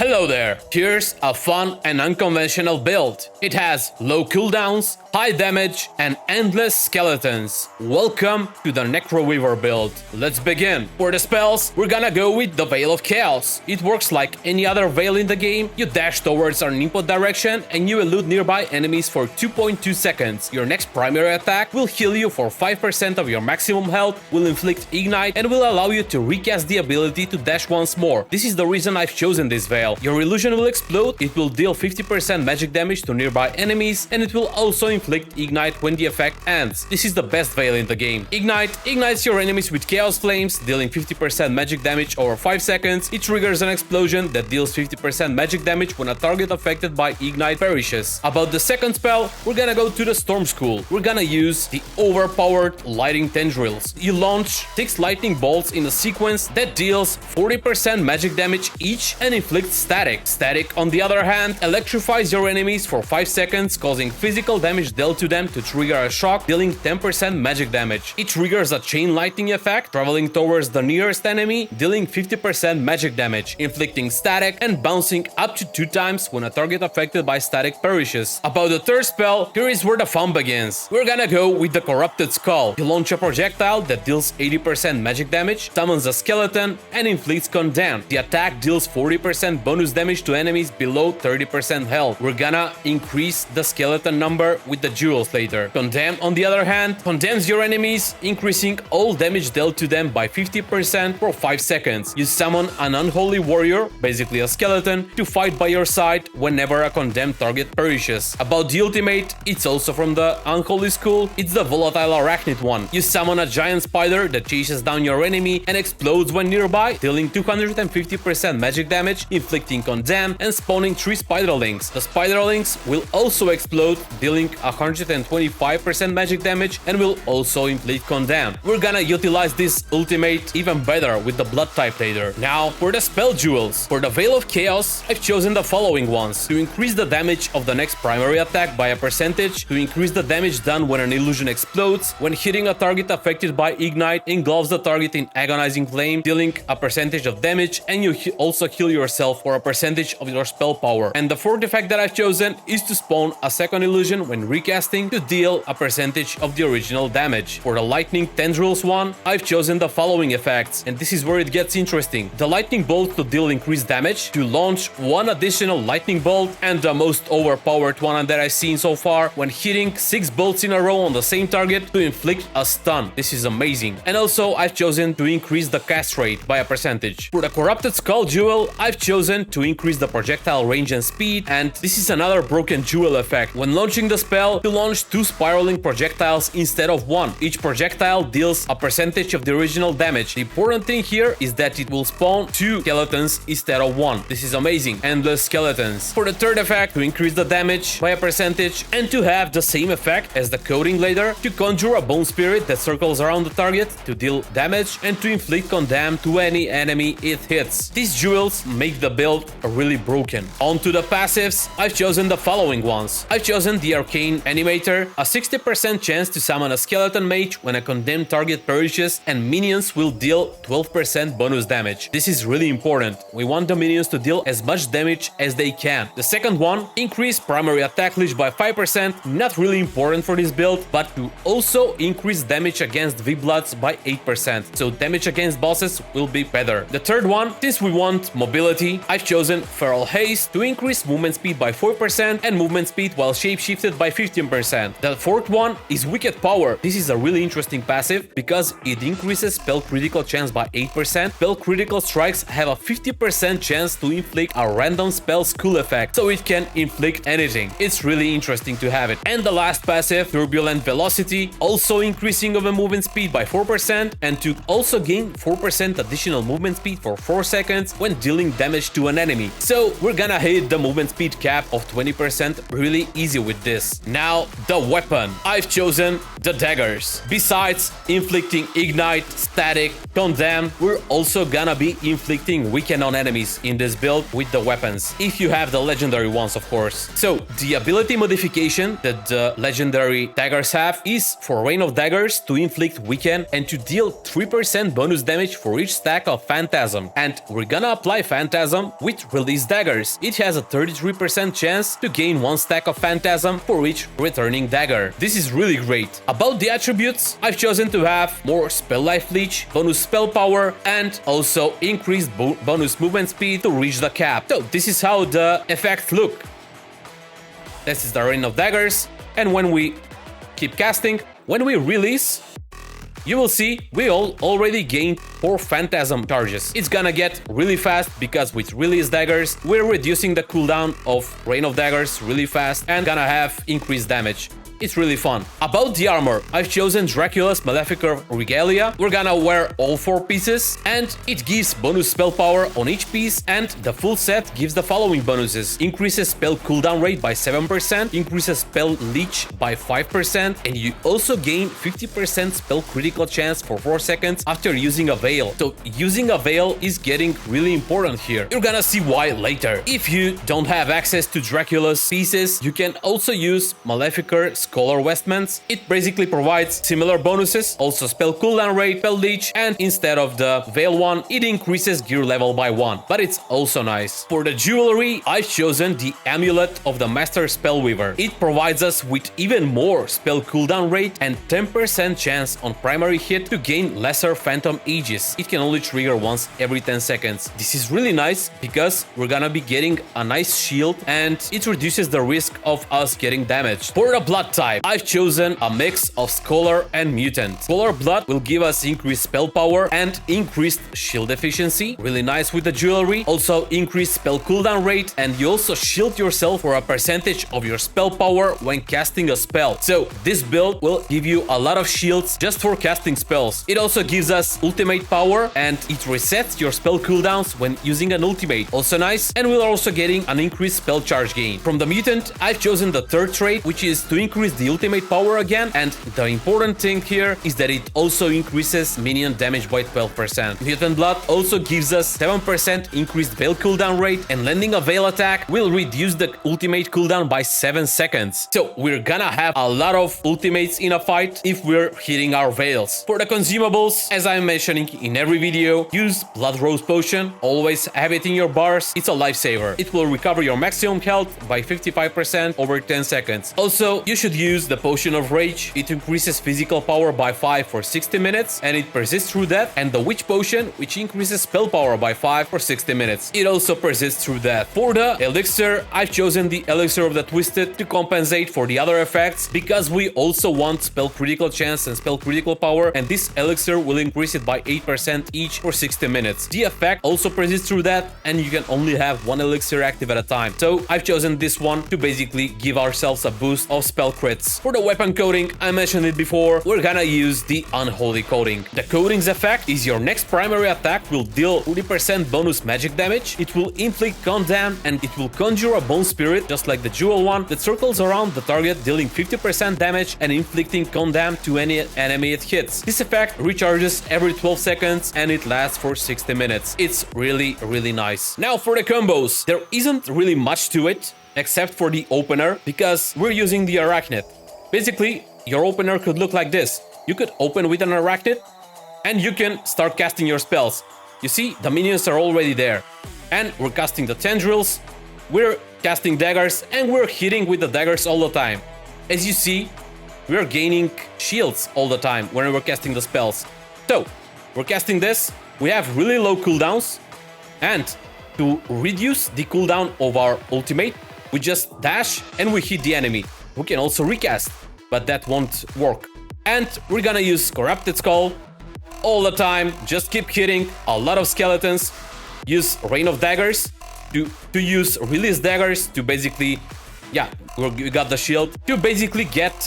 Hello there! Here's a fun and unconventional build. It has low cooldowns, high damage, and endless skeletons. Welcome to the Necroweaver build. Let's begin. For the spells, we're gonna go with the Veil of Chaos. It works like any other veil in the game. You dash towards an input direction and you elude nearby enemies for 2.2 seconds. Your next primary attack will heal you for 5% of your maximum health, will inflict ignite, and will allow you to recast the ability to dash once more. This is the reason I've chosen this veil. Your illusion will explode, it will deal 50% magic damage to nearby enemies, and it will also inflict ignite when the effect ends. This is the best veil in the game. Ignite ignites your enemies with chaos flames, dealing 50% magic damage over 5 seconds. It triggers an explosion that deals 50% magic damage when a target affected by ignite perishes. About the second spell, we're gonna go to the Storm School. We're gonna use the overpowered Lightning Tendrils. You launch 6 lightning bolts in a sequence that deals 40% magic damage each and inflicts static. Static, on the other hand, electrifies your enemies for 5 seconds, causing physical damage dealt to them to trigger a shock, dealing 10% magic damage. It triggers a chain lightning effect, traveling towards the nearest enemy, dealing 50% magic damage, inflicting static and bouncing up to 2 times when a target affected by static perishes. About the third spell, here is where the fun begins. We're gonna go with the Corrupted Skull. You launch a projectile that deals 80% magic damage, summons a skeleton, and inflicts Condemn. The attack deals 40% bonus damage to enemies below 30% health. We're gonna increase the skeleton number with the jewels later. Condemn, on the other hand, condemns your enemies, increasing all damage dealt to them by 50% for 5 seconds. You summon an Unholy warrior, basically a skeleton, to fight by your side whenever a condemned target perishes. About the ultimate, it's also from the Unholy school. It's the volatile arachnid one. You summon a giant spider that chases down your enemy and explodes when nearby, dealing 250% magic damage, inflicting Condemn, and spawning 3 spiderlings. The spiderlings will also explode, dealing 125% magic damage, and will also inflict Condemn. We're gonna utilize this ultimate even better with the blood type later. Now, for the spell jewels. For the Veil of Chaos, I've chosen the following ones. To increase the damage of the next primary attack by a percentage, to increase the damage done when an illusion explodes, when hitting a target affected by ignite, engulfs the target in agonizing flame, dealing a percentage of damage, and you also heal yourself for a percentage of your spell power. And the fourth effect that I've chosen is to spawn a second illusion when recasting to deal a percentage of the original damage. For the Lightning Tendrils one, I've chosen the following effects, and this is where it gets interesting. The lightning bolt to deal increased damage, to launch 1 additional lightning bolt, and the most overpowered one that I've seen so far, when hitting 6 bolts in a row on the same target to inflict a stun. This is amazing. And also I've chosen to increase the cast rate by a percentage. For the Corrupted Skull jewel, I've chosen to increase the projectile range and speed, and this is another broken jewel effect. When launching the spell, you launch 2 spiraling projectiles instead of 1. Each projectile deals a percentage of the original damage. The important thing here is that it will spawn 2 skeletons instead of 1. This is amazing. Endless skeletons. For the third effect, to increase the damage by a percentage and to have the same effect as the coating later, to conjure a bone spirit that circles around the target to deal damage and to inflict Condemn to any enemy it hits. These jewels make the build really broken. On to the passives, I've chosen the following ones. I've chosen the Arcane Animator, a 60% chance to summon a skeleton mage when a condemned target perishes, and minions will deal 12% bonus damage. This is really important. We want the minions to deal as much damage as they can. The second one, increase primary attack leash by 5%, not really important for this build, but to also increase damage against V-Bloods by 8%, so damage against bosses will be better. The third one, since we want mobility, I've chosen Feral Haste to increase movement speed by 4% and movement speed while shapeshifted by 15%. The fourth one is Wicked Power. This is a really interesting passive because it increases spell critical chance by 8%. Spell critical strikes have a 50% chance to inflict a random spell school effect, so it can inflict anything. It's really interesting to have it. And the last passive, Turbulent Velocity, also increasing of a movement speed by 4% and to also gain 4% additional movement speed for 4 seconds when dealing damage to an enemy. So we're gonna hit the movement speed cap of 20% really easy with this. Now, the weapon. I've chosen the daggers. Besides inflicting ignite, static, condemn, we're also gonna be inflicting weaken on enemies in this build with the weapons, if you have the legendary ones, of course. So the ability modification that the legendary daggers have is for Rain of Daggers to inflict weaken and to deal 3% bonus damage for each stack of Phantasm. And we're gonna apply Phantasm with release daggers. It has a 33% chance to gain 1 stack of Phantasm for each returning dagger. This is really great. About the attributes, I've chosen to have more spell life leech, bonus spell power, and also increased bonus movement speed to reach the cap. So this is how the effects look. This is the rain of daggers, and when we keep casting, when we release, you will see we already gained 4 Phantasm charges. It's gonna get really fast because with release daggers, we're reducing the cooldown of rain of daggers really fast and gonna have increased damage. It's really fun. About the armor, I've chosen Dracula's Maleficer Regalia. We're gonna wear all 4 pieces, and it gives bonus spell power on each piece, and the full set gives the following bonuses. Increases spell cooldown rate by 7%, increases spell leech by 5%, and you also gain 50% spell critical chance for 4 seconds after using a veil. So using a veil is getting really important here. You're gonna see why later. If you don't have access to Dracula's pieces, you can also use Maleficer Scholar Vestments. It basically provides similar bonuses, also spell cooldown rate, spell leech, and instead of the veil one, it increases gear level by 1. But it's also nice. For the jewelry, I've chosen the Amulet of the Master Spellweaver. It provides us with even more spell cooldown rate and 10% chance on primary hit to gain lesser phantom aegis. It can only trigger once every 10 seconds. This is really nice because we're gonna be getting a nice shield and it reduces the risk of us getting damaged. For the blood type, I've chosen a mix of Scholar and Mutant. Scholar Blood will give us increased spell power and increased shield efficiency. Really nice with the jewelry. Also increased spell cooldown rate, and you also shield yourself for a percentage of your spell power when casting a spell. So this build will give you a lot of shields just for casting spells. It also gives us ultimate power and it resets your spell cooldowns when using an ultimate. Also nice, and we're also getting an increased spell charge gain. From the Mutant, I've chosen the third trait, which is to increase the ultimate power again, and the important thing here is that it also increases minion damage by 12%. Mutant Blood also gives us 7% increased veil cooldown rate, and landing a veil attack will reduce the ultimate cooldown by 7 seconds. So we're gonna have a lot of ultimates in a fight if we're hitting our veils. For the consumables, as I'm mentioning in every video, use Blood Rose Potion. Always have it in your bars. It's a lifesaver. It will recover your maximum health by 55% over 10 seconds. Also, you should use the Potion of Rage. It increases physical power by 5 for 60 minutes and it persists through death. And the Witch Potion, which increases spell power by 5 for 60 minutes. It also persists through death. For the Elixir, I've chosen the Elixir of the Twisted to compensate for the other effects because we also want spell critical chance and spell critical power, and this Elixir will increase it by 8% each for 60 minutes. The effect also persists through death and you can only have 1 Elixir active at a time. So I've chosen this one to basically give ourselves a boost of spell crits. For the weapon coating, I mentioned it before, we're gonna use the Unholy coating. The coating's effect is your next primary attack will deal 40% bonus magic damage, it will inflict Condemn, and it will conjure a bone spirit, just like the jewel one, that circles around the target, dealing 50% damage and inflicting Condemn to any enemy it hits. This effect recharges every 12 seconds and it lasts for 60 minutes. It's really, really nice. Now for the combos, there isn't really much to it, except for the opener, because we're using the Arachnid. Basically, your opener could look like this. You could open with an Arachnid, and you can start casting your spells. You see, the minions are already there. And we're casting the Tendrils, we're casting daggers, and we're hitting with the daggers all the time. As you see, we're gaining shields all the time when we're casting the spells. So, we're casting this, we have really low cooldowns, and to reduce the cooldown of our ultimate, we just dash and we hit the enemy. We can also recast, but that won't work. And we're gonna use Corrupted Skull all the time, just keep hitting a lot of skeletons, use Rain of Daggers to use Release Daggers to basically, yeah, we got the shield, to basically get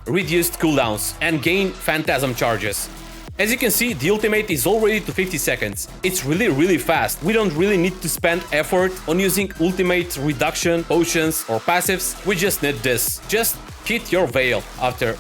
reduced cooldowns and gain Phantasm charges. As you can see, the ultimate is already to 50 seconds. It's really, really fast. We don't really need to spend effort on using ultimate reduction, potions, or passives. We just need this. Just hit your veil after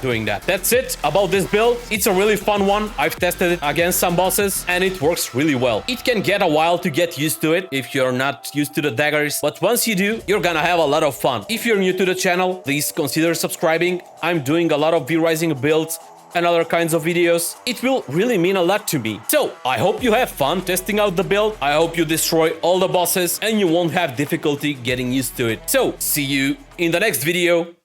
doing that. That's it about this build. It's a really fun one. I've tested it against some bosses and it works really well. It can get a while to get used to it if you're not used to the daggers, but once you do, you're gonna have a lot of fun. If you're new to the channel, please consider subscribing. I'm doing a lot of V-Rising builds and other kinds of videos, it will really mean a lot to me. So, I hope you have fun testing out the build, I hope you destroy all the bosses and you won't have difficulty getting used to it. So, see you in the next video.